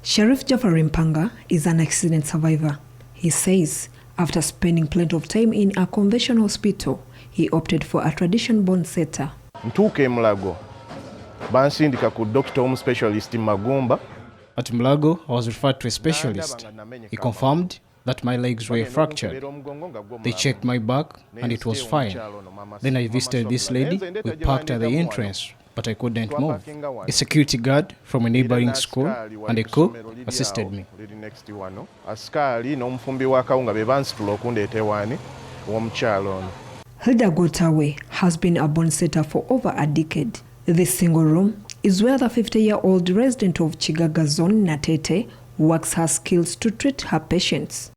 Sharif Jafari Mpanga is an accident survivor. He says after spending plenty of time in a conventional hospital, he opted for a tradition bone setter. Ntuke Mulago, bansindika ku doctor home specialist Magumba. At Mulago, I was referred to a specialist. He confirmed that my legs were fractured. They checked my back and it was fine. Then I visited this lady. We parked at the entrance, but I couldn't move. A security guard from a neighboring school and a cook assisted me. Hilda Gotawe has been a bone setter for over a decade. This single room is where the 50-year-old resident of Chigaga Zone, Natete, works her skills to treat her patients.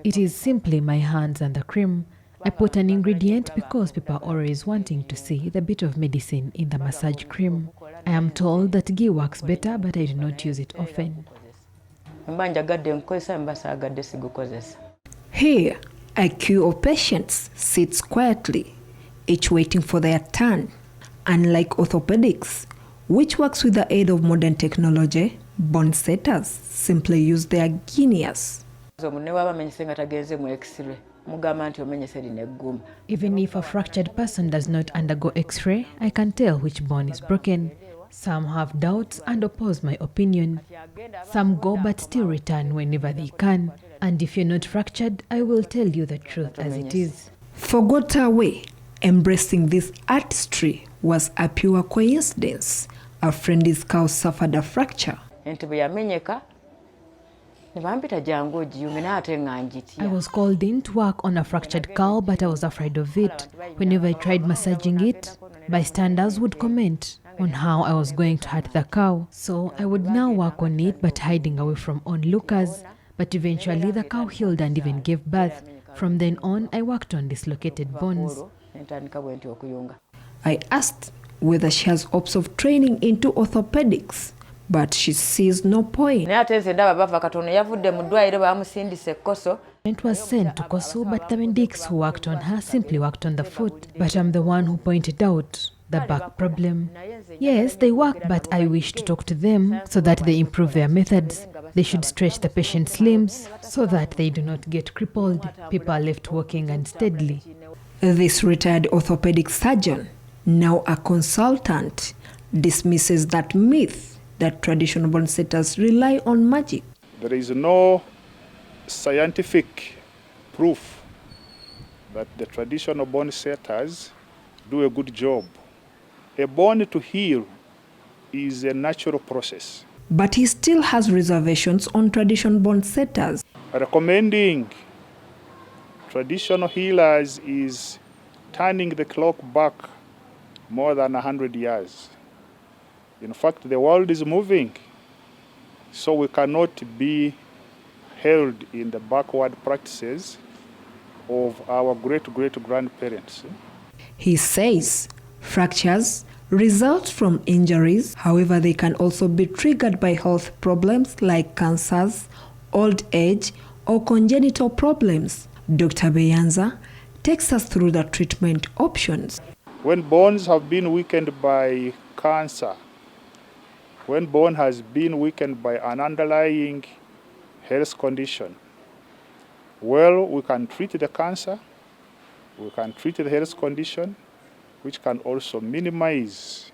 It is simply my hands and the cream. I put an ingredient because people are always wanting to see the bit of medicine in the massage cream. I am told that ghee works better, but I do not use it often. Here, a queue of patients sits quietly, each waiting for their turn. Unlike orthopedics, which works with the aid of modern technology, bone setters simply use their genius. Even if a fractured person does not undergo X-ray, I can tell which bone is broken. Some have doubts and oppose my opinion. Some go but still return whenever they can. And if you're not fractured, I will tell you the truth as it is. For Gotawe, embracing this artistry was a pure coincidence. A friend's cow suffered a fracture. I was called in to work on a fractured cow, but I was afraid of it. Whenever I tried massaging it, bystanders would comment on how I was going to hurt the cow. So I would now work on it, but hiding away from onlookers. But eventually the cow healed and even gave birth. From then on, I worked on dislocated bones. I asked whether she has hopes of training into orthopedics, but she sees no point. It was sent to Koso, but the medics who worked on her simply worked on the foot. But I'm the one who pointed out the back problem. Yes, they work, but I wish to talk to them so that they improve their methods. They should stretch the patient's limbs so that they do not get crippled. People are left walking unsteadily. This retired orthopedic surgeon, now a consultant, dismisses that myth that traditional bone setters rely on magic. There is no scientific proof that the traditional bone setters do a good job. A bone to heal is a natural process. But he still has reservations on traditional bone setters. Recommending traditional healers is turning the clock back more than 100 years. In fact, the world is moving, so we cannot be held in the backward practices of our great-great-grandparents. He says fractures result from injuries. However, they can also be triggered by health problems like cancers, old age, or congenital problems. Dr. Beyanza takes us through the treatment options. When bones have been weakened by cancer, when bone has been weakened by an underlying health condition, well, we can treat the cancer, we can treat the health condition, which can also minimize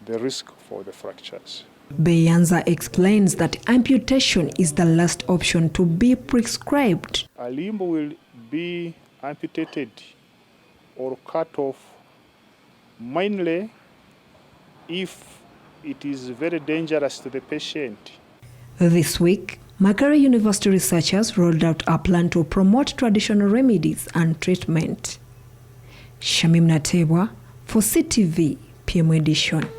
the risk for the fractures. Beyanza explains that amputation is the last option to be prescribed. A limb will be amputated or cut off mainly if it is very dangerous to the patient. This week, Makerere University researchers rolled out a plan to promote traditional remedies and treatment. Shamim Natebwa for CTV PM Edition.